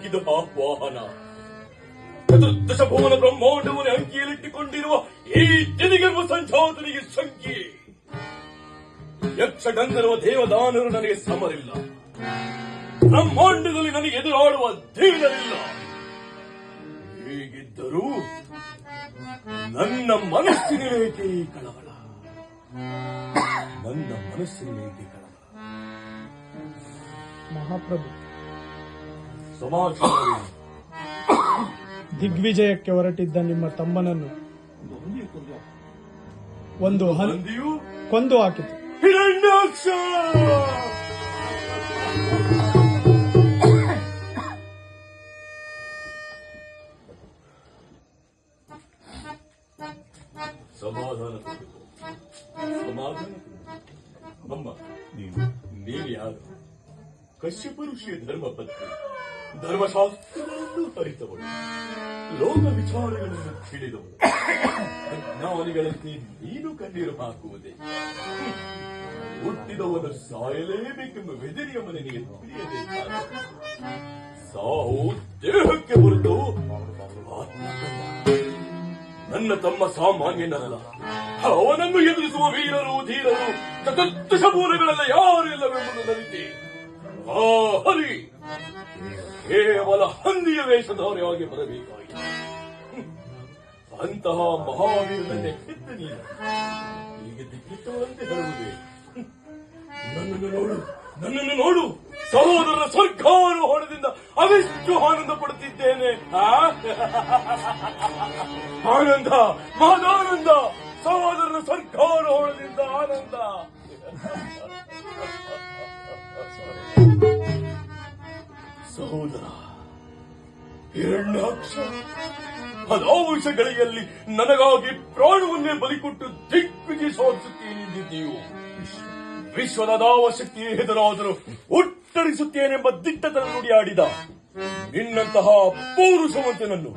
ಹಾಕಿದ ಆಹ್ವಾನ. ಚತುರ್ದಶ ಭುವನ ಬ್ರಹ್ಮಾಂಡವನ್ನು ಅಂಕಿಯಲ್ಲಿಟ್ಟುಕೊಂಡಿರುವ ಈ ತಿರಿಗರ್ವ ಸಂಜಾತನಿಗೆ ಸಂಖ್ಯೆ. ಯಕ್ಷ ಗಂಧರ್ವ ದೇವದಾನರು ನನಗೆ ಸಮರಿಲ್ಲ. ಬ್ರಹ್ಮಾಂಡದಲ್ಲಿ ನನಗೆ ಎದುರಾಡುವ ಧೀರರಿಲ್ಲ. ಹೀಗಿದ್ದರೂ ನನ್ನ ಮನಸ್ಸಿನೇಕೆ ಈ ಕಳವಳ? ನನ್ನ ಮನಸ್ಸಿನೇಕೆ ಕಳವಳ? ಮಹಾಪ್ರಭು, ಸಮಾಚಾರ ದಿಗ್ವಿಜಯಕ್ಕೆ ಹೊರಟಿದ್ದ ನಿಮ್ಮ ತಮ್ಮನನ್ನು ಒಂದು ಹಂದಿಯು ಕೊಂದು ಹಾಕಿತು. ಹಿರಣ್ಯಾಕ್ಷ! ಸಮಾಧಾನ ಅಮ್ಮ, ನೀನು ಯಾರು? ಕಶ್ಯಪ ಋಷಿಯ ಧರ್ಮಪತ್ನಿ, ಧರ್ಮಶಾಸ್ತ್ರಗಳನ್ನು ಅರಿತವಳು, ಲೋಕ ವಿಚಾರಗಳನ್ನು ತಿಳಿದವಳು. ಅಜ್ಞಾನಿಗಳಂತೆ ನೀನು ಕಣ್ಣೀರು ಹಾಕುವುದೇ? ಹುಟ್ಟಿದವನು ಸಾಯಲೇಬೇಕೆಂಬ ವೆದರಿಯ ಮನೆಗೆ ತಿಳಿಯಬೇಕಾದ ಸಾವು ದೇಹಕ್ಕೆ ಹೊರತು ನನ್ನ ತಮ್ಮ ಸಾಮಾನ್ಯನಲ್ಲ. ಅವನನ್ನು ಎದುರಿಸುವ ವೀರರು ಧೀರರು ಚತುರ್ದಶ ಮೂಲಗಳೆಲ್ಲ ಯಾರು ಇಲ್ಲವೆಂಬುದು ನನಗೆ ಆ ಹರಿ ಕೇವಲ ಹಂದಿಯ ವೇಷಧಾರಿಯಾಗಿ ಬರಬೇಕಾಗಿದೆ. ಅಂತಹ ಮಹಾವೀರನನ್ನೇ ಹೆತ್ತ ನೀನು ಹೀಗೆ ದಿಕ್ಕಿಟ್ಟುವಂತೆ ಹೇಳುವುದೇ? ನನ್ನನ್ನು ನೋಡು, ಸಹೋದರನ ಸ್ವರ್ಗಾರೋಹಣದಿಂದ ಅವಿಷ್ಟು ಆನಂದ ಪಡುತ್ತಿದ್ದೇನೆ. ಆನಂದ, ಮಹದಾನಂದ, ಸಹೋದರನ ಸ್ವರ್ಗಾರೋಹಣದಿಂದ ಆನಂದ. ಸಹೋದರ ಹಿರಣ್ಯಾಕ್ಷ, ಹಲವು ಗಳಿಗೆಯಲ್ಲಿ ನನಗಾಗಿ ಪ್ರಾಣವನ್ನೇ ಬಲಿಕೊಟ್ಟು ದಿಗ್ವಿಜಯ ಸಾಧಿಸುತ್ತೇನೆಂದಿದ್ದೀಯೋ. ವಿಶ್ವದ ದಾವಶಕ್ತಿಯೇ ಹೆದರಾದರೂ ಉತ್ತರಿಸುತ್ತೇನೆಂಬ ದಿಟ್ಟತನ ನುಡಿಯಾಡಿದ ನಿನ್ನಂತಹ ಪೌರುಷವಂತನನ್ನು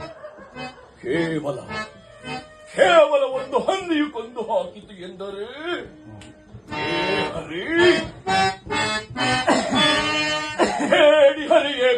ಕೇವಲ ಒಂದು ಹಂದಿಯು ಕೊಂದು ಹಾಕಿತು ಎಂದರೆ ಹೇಳಿ ಹರಿಯೇ